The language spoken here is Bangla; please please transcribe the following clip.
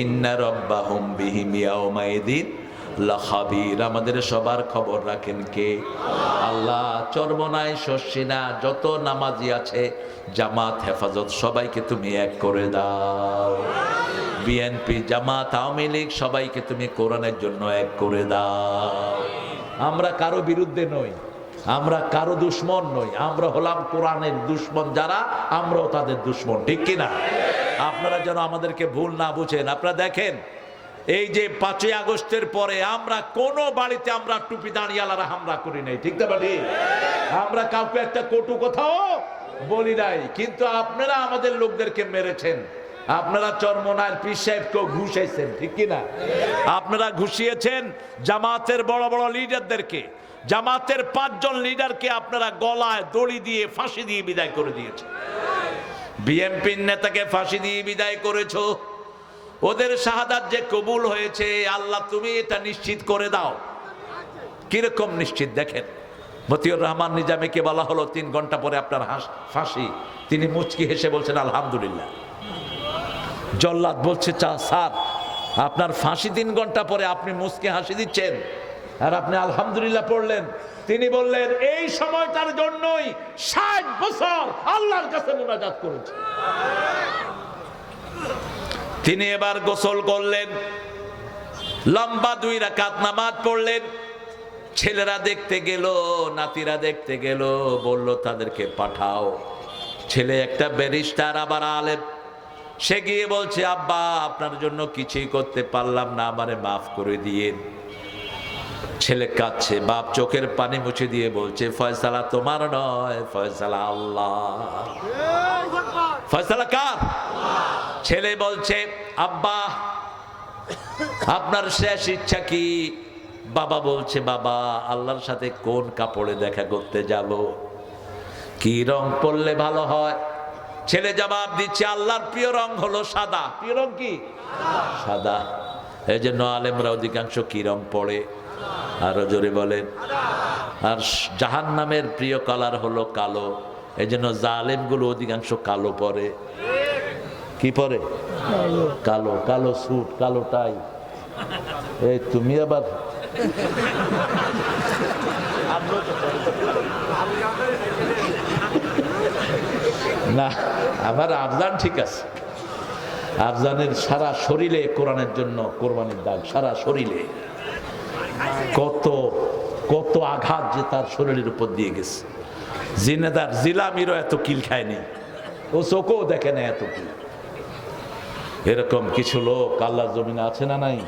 ইন্না রাব্বাহুম বিহিম ইয়াউমাইদিন লাখাবীর। আমাদের সবার খবর রাখেন কে? আল্লাহ। চরমনায় শস্যিনা যত নামাজি আছে, জামাত হেফাজত সবাইকে তুমি এক করে দাও। বিএনপি জামাত আওয়ামী লীগ সবাইকে তুমি কোরআনের জন্য এক করে দাও। আমরা কারো বিরুদ্ধে নই, আমরা কারো দুশ্মন নই, আমরা হলাম কোরআনের দুশ্মন যারা, আমরাও তাদের দুশ্মন, ঠিক কিনা? আপনারা যেন আমাদেরকে ভুল না বুঝেন। আপনারা দেখেন এই যে 5ই আগস্টের পরে আমরা কোন বাড়িতে আমরা টুপি দাঁড়িয়ালারা হামলা করি নাই, ঠিক না? ঠিক। আমরা কাউকে একটা কটু কথাও বলি নাই, কিন্তু আপনারা আমাদের লোকদেরকে মেরেছেন। আপনারা চরমনার পীর সাহেবকেও ঘুষাইছেন, ঠিক কিনা? আপনারা ঘুষিয়েছেন জামাতের বড় বড় লিডারদেরকে, জামাতের 5 জন লিডারকে আপনারা গলায় দড়ি দিয়ে ফাঁসি দিয়ে বিদায় করে দিয়েছেন। বিএনপির নেতাকে ফাঁসি দিয়ে বিদায় করেছো। ওদের শাহাদাত যে কবুল হয়েছে, আল্লাহ তুমি এটা নিশ্চিত করে দাও। কিরকম নিশ্চিত দেখেন, মতিউর রহমান নিজামীকে বলা হলো 3 ঘন্টা পরে আপনার ফাঁসি, তিনি মুচকি হেসে বলছেন আলহামদুলিল্লাহ। জল্লাদ বলছে স্যার আপনার ফাঁসি 3 ঘন্টা পরে, আপনি মুচকি হাসি দিচ্ছেন আর আপনি আলহামদুলিল্লাহ পড়লেন। তিনি বললেন এই সময়টার জন্যই 60 বছর আল্লাহর কাছে মুনাজাত করেছে। তিনি এবার গোসল করলেন, লম্বা 2 রাকাত নামাজ পড়লেন। ছেলেরা দেখতে গেল, নাতিরা দেখতে গেল, বলল তাদেরকে পাঠাও। ছেলে একটা ব্যারিস্টার, আবার আলেম, সে গিয়ে বলছে আব্বা আপনার জন্য কিছুই করতে পারলাম না, আমারে মাফ করে দিয়েন। ছেলে কাঁদছে, বাপ চোখের পানি মুছে দিয়ে বলছে ফয়সালা তোমার নয়, ফয়সালা আল্লাহ। ফয়সালা কার? ছেলে বলছে আব্বা আপনার শেষ ইচ্ছা কি? বাবা বলছে বাবা আল্লাহর সাথে কোন কাপড়ে দেখা করতে যাব, কি রং পরলে ভালো হয়? ছেলে জবাব দিচ্ছে আল্লাহর প্রিয় রং হলো সাদা। প্রিয় রং কি? সাদা। এই জন্য আলেমরা অধিকাংশ কি রং পড়ে? আরো জোরে বলেন। আর জাহান্নামের প্রিয় কালার হলো কালো, এই জন্য জালেমগুলো অধিকাংশ কালো পরে। কি পরে? কালো। কালো স্যুট, কালো টাই। এই তুমি আবার না, আমার আফজান ঠিক আছে। আফজানের সারা শরীরে কোরআনের জন্য কোরবানির দাগ, সারা শরীরে। কত কত আঘাত যে তার শরীরের উপর দিয়ে গেছে। জিনেদার জিলামিরও এত কিল খায়নি, ও চোখও দেখে না এত কিল। এরকম কিছু লোক আল্লাহর জমিনে আছে না নাই?